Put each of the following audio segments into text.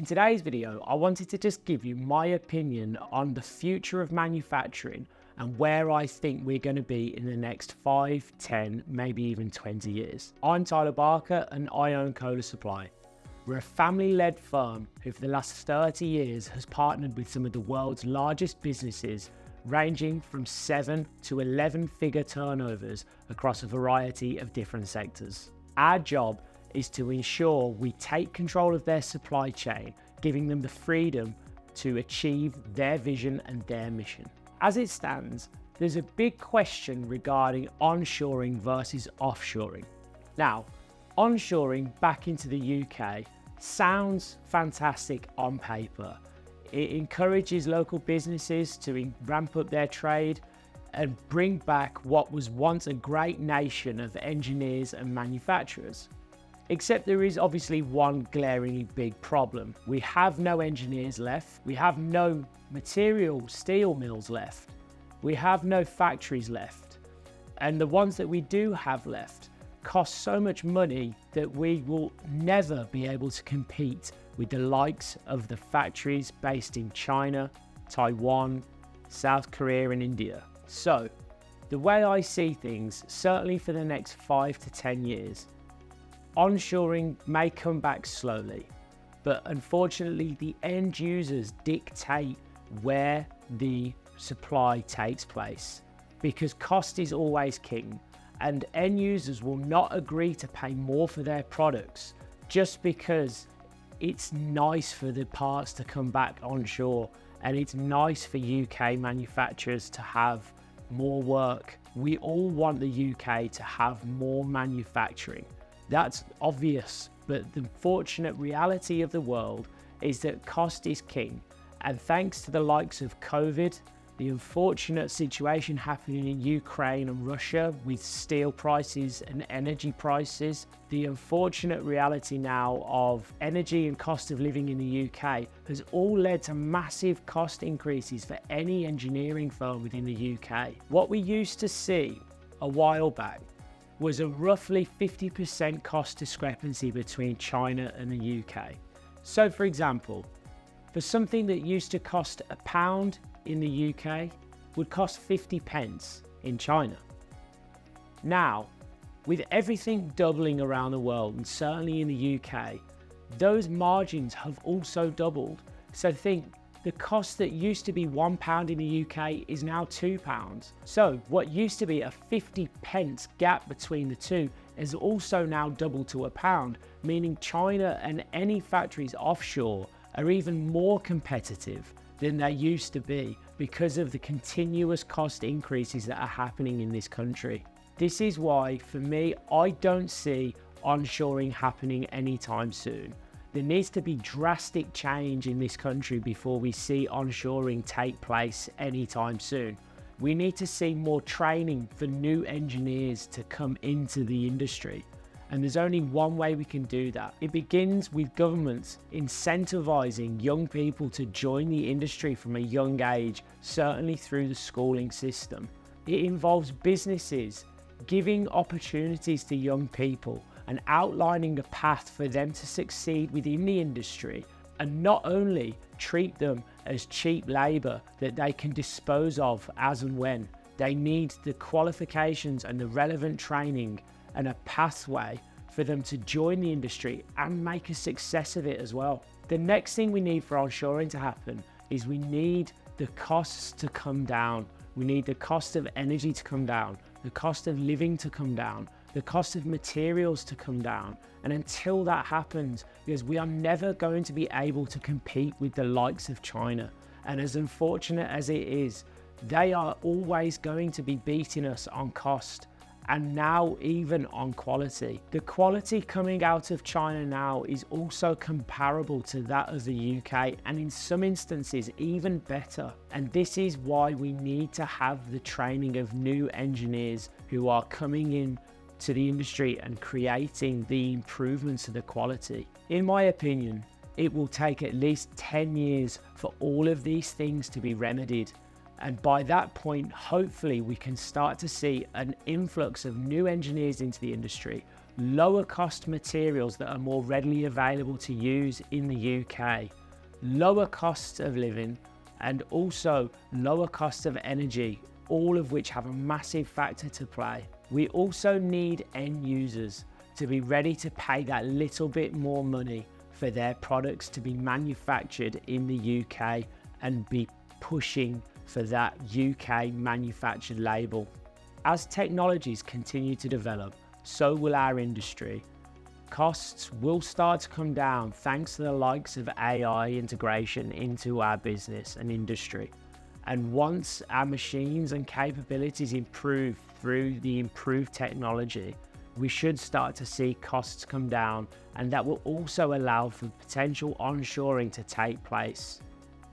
In today's video, I wanted to just give you my opinion on the future of manufacturing and where I think we're going to be in the next 5, 10, maybe even 20 years. I'm Tyler Barker and I own Kohler Supply. We're a family-led firm who for the last 30 years has partnered with some of the world's largest businesses, ranging from 7 to 11-figure turnovers across a variety of different sectors. Our job is to ensure we take control of their supply chain, giving them the freedom to achieve their vision and their mission. As it stands, there's a big question regarding onshoring versus offshoring. Now, onshoring back into the UK sounds fantastic on paper. It encourages local businesses to ramp up their trade and bring back what was once a great nation of engineers and manufacturers. Except there is obviously one glaringly big problem. We have no engineers left. We have no material steel mills left. We have no factories left. And the ones that we do have left cost so much money that we will never be able to compete with the likes of the factories based in China, Taiwan, South Korea and India. So, the way I see things, certainly for the next 5 to 10 years, onshoring may come back slowly, but unfortunately the end users dictate where the supply takes place because cost is always king, and end users will not agree to pay more for their products just because it's nice for the parts to come back onshore and it's nice for UK manufacturers to have more work. We all want the UK to have more manufacturing. That's obvious, but the unfortunate reality of the world is that cost is king. And thanks to the likes of COVID, the unfortunate situation happening in Ukraine and Russia with steel prices and energy prices, the unfortunate reality now of energy and cost of living in the UK has all led to massive cost increases for any engineering firm within the UK. What we used to see a while back was a roughly 50% cost discrepancy between China and the UK. So for example, for something that used to cost £1 in the UK would cost 50 pence in China. Now, with everything doubling around the world and certainly in the UK, those margins have also doubled. So think, the cost that used to be £1 in the UK is now £2. So what used to be a 50 pence gap between the two is also now doubled to £1, meaning China and any factories offshore are even more competitive than they used to be because of the continuous cost increases that are happening in this country. This is why, for me, I don't see onshoring happening anytime soon. There needs to be drastic change in this country before we see onshoring take place anytime soon. We need to see more training for new engineers to come into the industry. And there's only one way we can do that. It begins with governments incentivizing young people to join the industry from a young age, certainly through the schooling system. It involves businesses giving opportunities to young people and outlining a path for them to succeed within the industry, and not only treat them as cheap labour that they can dispose of as and when. They need the qualifications and the relevant training and a pathway for them to join the industry and make a success of it as well. The next thing we need for onshoring to happen is we need the costs to come down. We need the cost of energy to come down, the cost of living to come down, the cost of materials to come down. And until that happens, because we are never going to be able to compete with the likes of China. And as unfortunate as it is, they are always going to be beating us on cost, and now even on quality. The quality coming out of China now is also comparable to that of the UK, and in some instances even better. And this is why we need to have the training of new engineers who are coming in to the industry and creating the improvements of the quality. In my opinion, it will take at least 10 years for all of these things to be remedied. And by that point, hopefully we can start to see an influx of new engineers into the industry, lower cost materials that are more readily available to use in the UK, lower costs of living, and also lower costs of energy, all of which have a massive factor to play. We also need end users to be ready to pay that little bit more money for their products to be manufactured in the UK and be pushing for that UK manufactured label. As technologies continue to develop, so will our industry. Costs will start to come down thanks to the likes of AI integration into our business and industry. And once our machines and capabilities improve through the improved technology, we should start to see costs come down, and that will also allow for potential onshoring to take place.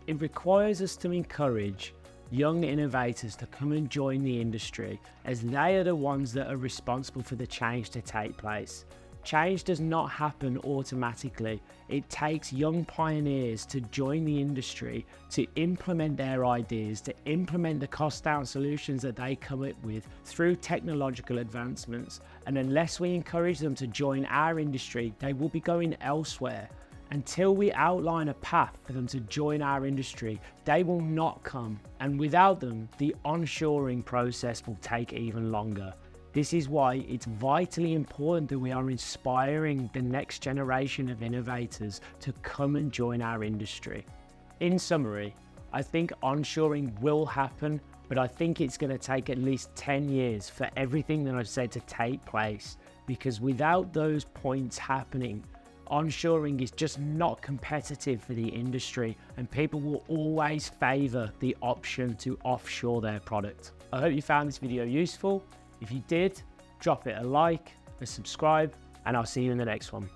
It requires us to encourage young innovators to come and join the industry, as they are the ones that are responsible for the change to take place. Change does not happen automatically. It takes young pioneers to join the industry, to implement their ideas, to implement the cost down solutions that they come up with through technological advancements. And unless we encourage them to join our industry, they will be going elsewhere. Until we outline a path for them to join our industry, they will not come. And without them, the onshoring process will take even longer. This is why it's vitally important that we are inspiring the next generation of innovators to come and join our industry. In summary, I think onshoring will happen, but I think it's going to take at least 10 years for everything that I've said to take place, because without those points happening, onshoring is just not competitive for the industry, and people will always favor the option to offshore their product. I hope you found this video useful. If you did, drop it a like, a subscribe, and I'll see you in the next one.